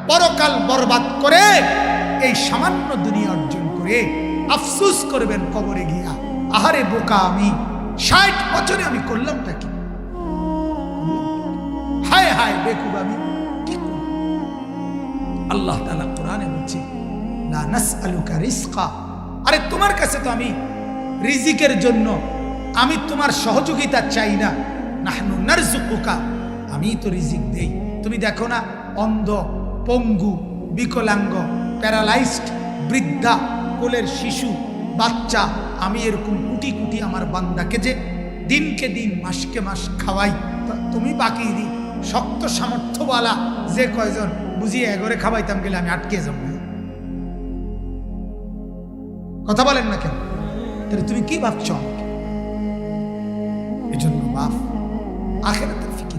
পরকাল বরবাদ করে এই সামান্য দুনিয়া অর্জন করে আফসোস করবেন কবরে গিয়া, আহারে বোকা আমি, 60 বছরে আমি করলামটা কি, হায় হায় বেকুব আমি কি করব। আল্লাহ তাআলা কোরআনে বলছে লা নাসআলুকা রিজকা, আরে তোমার কাছে তো আমি রিজিকের জন্য আমি তোমার সহযোগিতা চাই না, নাহনু নারযুকুকা, আমি তো রিজিক দেই। তুমি দেখো না অন্ধ, পঙ্গু, বিকলাঙ্গ, প্যারালাইজড, বৃদ্ধা, কোলের শিশু, বাচ্চা, আমি এরকম কোটি কোটি আমার বান্দাকে যে দিনকে দিন মাসকে মাস খাওয়াই, তুমি বাকি দি শক্ত সামর্থ্যওয়ালা যে কয়জন বুঝিয়ে এগরে খাওয়াইতাম গেলে আমি আটকে যাব। কথা বলেন না কেন? তাহলে তুমি কি ভাবছ? এজন্য বাপ আখিরাতের ফিকির